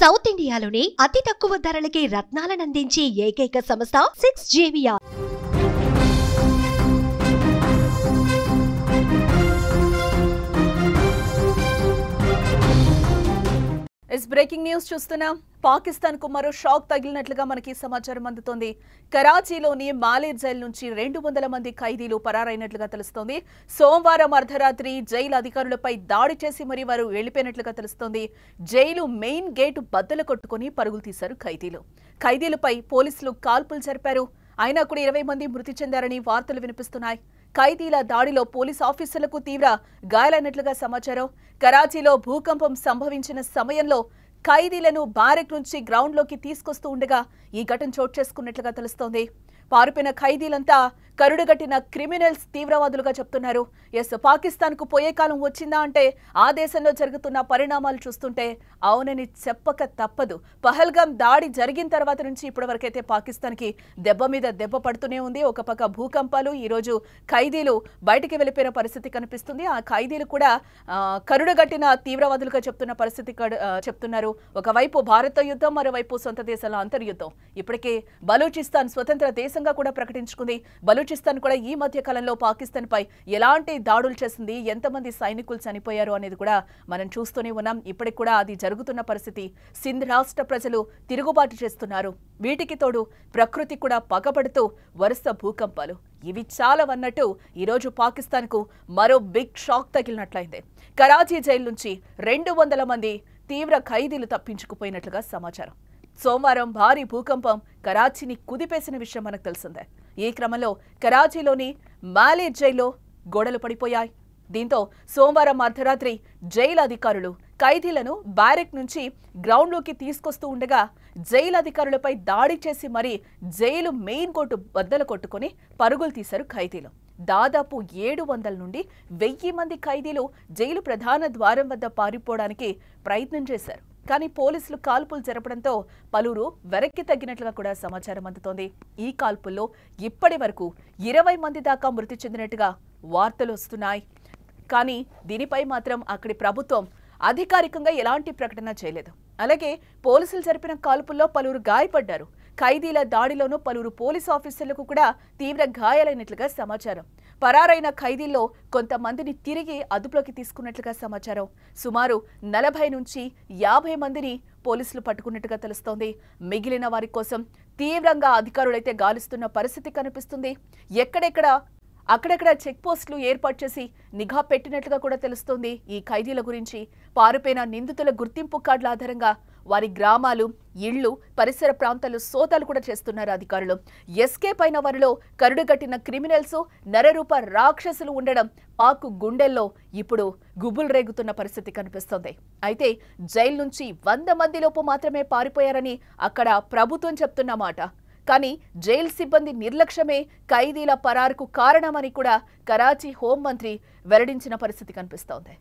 South ఇండియాలోనే అతి తక్కువ ధరలకి రత్నాలనందించే ఏకైక సంస్థ 6JVR. ఇస్ బ్రేకింగ్ న్యూస్ చూస్తున్నాం. పాకిస్తాన్ కు మరో షాక్ తగిలినట్లుగా మనకి సమాచారం అందుతోంది. కరాచీలోని మాలేర్ జైలు నుంచి 200 మంది ఖైదీలు పరారైనట్లుగా తెలుస్తోంది. సోమవారం అర్ధరాత్రి జైలు అధికారులపై దాడి చేసి మరీ వారు వెళ్లిపోయినట్లుగా తెలుస్తోంది. జైలు మెయిన్ గేటు బద్దలు కొట్టుకుని పరుగులు తీశారు ఖైదీలు. ఖైదీలపై పోలీసులు కాల్పులు జరిపారు. అయినా కూడా 20 మంది మృతి చెందారని వార్తలు వినిపిస్తున్నాయి. ఖైదీల దాడిలో పోలీస్ ఆఫీసర్లకు తీవ్ర గాయాలైనట్లుగా సమాచారం. కరాచీలో భూకంపం సంభవించిన సమయంలో ఖైదీలను బ్యారెక్ నుంచి గ్రౌండ్లోకి తీసుకొస్తూ ఉండగా ఈ ఘటన చోటు చేసుకున్నట్లుగా తెలుస్తోంది. పారిపోయిన ఖైదీలంతా కరుడుగట్టిన క్రిమినల్స్, తీవ్రవాదులుగా చెప్తున్నారు. పాకిస్తాన్ కు పోయే కాలం వచ్చిందా అంటే ఆ దేశంలో జరుగుతున్న పరిణామాలు చూస్తుంటే అవునని చెప్పక తప్పదు. పహల్గాం దాడి జరిగిన తర్వాత నుంచి ఇప్పటి వరకైతే పాకిస్తాన్ కి దెబ్బ మీద దెబ్బ పడుతూనే ఉంది. ఒక పక్క భూకంపాలు, ఈ రోజు ఖైదీలు బయటికి వెళ్లిపోయిన పరిస్థితి కనిపిస్తుంది. ఆ ఖైదీలు కూడా కరుడుగట్టిన తీవ్రవాదులుగా చెప్తున్న పరిస్థితి చెప్తున్నారు. ఒకవైపు భారత యుద్ధం, మరోవైపు సొంత దేశాల అంతర్యుద్ధం. ఇప్పటికే బలూచిస్తాన్ స్వతంత్ర దేశంగా కూడా ప్రకటించుకుంది. బలూచిస్తాన్ కూడా ఈ మధ్య కాలంలో పాకిస్తాన్ పై ఎలాంటి దాడులు చేసింది, ఎంతమంది సైనికులు చనిపోయారు అనేది కూడా మనం చూస్తూనే ఉన్నాం. ఇప్పటికి కూడా అది జరుగుతున్న పరిస్థితి. సింధ్ రాష్ట్ర ప్రజలు తిరుగుబాటు చేస్తున్నారు. వీటికి తోడు ప్రకృతి కూడా పగబడుతూ వరుస భూకంపాలు. ఇవి చాలవన్నట్టు ఈరోజు పాకిస్తాన్ కు మరో బిగ్ షాక్ తగిలినట్లయింది. కరాచీ జైలు నుంచి 200 మంది తీవ్ర ఖైదీలు తప్పించుకుపోయినట్లుగా సమాచారం. సోమవారం భారీ భూకంపం కరాచీని కుదిపేసిన విషయం మనకు తెలిసిందే. ఈ క్రమంలో కరాచీలోని మాలేర్ జైల్లో గోడలు పడిపోయాయి. దీంతో సోమవారం అర్ధరాత్రి జైలు అధికారులు ఖైదీలను బ్యారెక్ నుంచి గ్రౌండ్లోకి తీసుకొస్తూ ఉండగా జైలు అధికారులపై దాడి చేసి మరీ జైలు మెయిన్ కోర్టు బద్దలు కొట్టుకుని పరుగులు తీశారు ఖైదీలు. దాదాపు 700 నుండి 1000 మంది ఖైదీలు జైలు ప్రధాన ద్వారం వద్ద పారిపోవడానికి ప్రయత్నం చేశారు. కానీ పోలీసులు కాల్పులు జరపడంతో పలువురు వెనక్కి తగ్గినట్లుగా కూడా సమాచారం అందుతోంది. ఈ కాల్పుల్లో ఇప్పటి వరకు 20 మంది దాకా మృతి చెందినట్టుగా వార్తలు వస్తున్నాయి. కానీ దీనిపై మాత్రం అక్కడి ప్రభుత్వం అధికారికంగా ఎలాంటి ప్రకటన చేయలేదు. అలాగే పోలీసులు జరిపిన కాల్పుల్లో పలువురు గాయపడ్డారు. ఖైదీల దాడిలోనూ పలువురు పోలీసు ఆఫీసర్లకు కూడా తీవ్ర గాయాలైనట్లుగా సమాచారం. పరారైన ఖైదీల్లో కొంతమందిని తిరిగి అదుపులోకి తీసుకున్నట్లుగా సమాచారం. సుమారు 40 నుంచి 50 మందిని పోలీసులు పట్టుకున్నట్టుగా తెలుస్తోంది. మిగిలిన వారి కోసం తీవ్రంగా అధికారులైతే గాలిస్తున్న పరిస్థితి కనిపిస్తుంది. అక్కడెక్కడ చెక్ పోస్టులు ఏర్పాటు చేసి నిఘా పెట్టినట్లుగా కూడా తెలుస్తోంది. ఈ ఖైదీల గురించి పారిపోయిన నిందితుల గుర్తింపు కార్డుల ఆధారంగా వారి గ్రామాలు, ఇళ్లు, పరిసర ప్రాంతాలు సోదాలు కూడా చేస్తున్నారు అధికారులు. ఎస్కేప్ అయిన వారిలో కరుడుగట్టిన క్రిమినల్స్, నరరూప రాక్షసులు ఉండడం పాక్ గుండెల్లో ఇప్పుడు గుబులు రేగుతున్న పరిస్థితి కనిపిస్తోంది. అయితే జైలు నుంచి 100 మంది లోపు మాత్రమే పారిపోయారని అక్కడ ప్రభుత్వం చెప్తున్న మాట. కానీ జైలు సిబ్బంది నిర్లక్ష్యమే ఖైదీల పరారుకు కారణమని కూడా కరాచీ హోంమంత్రి వెల్లడించిన పరిస్థితి కనిపిస్తోంది.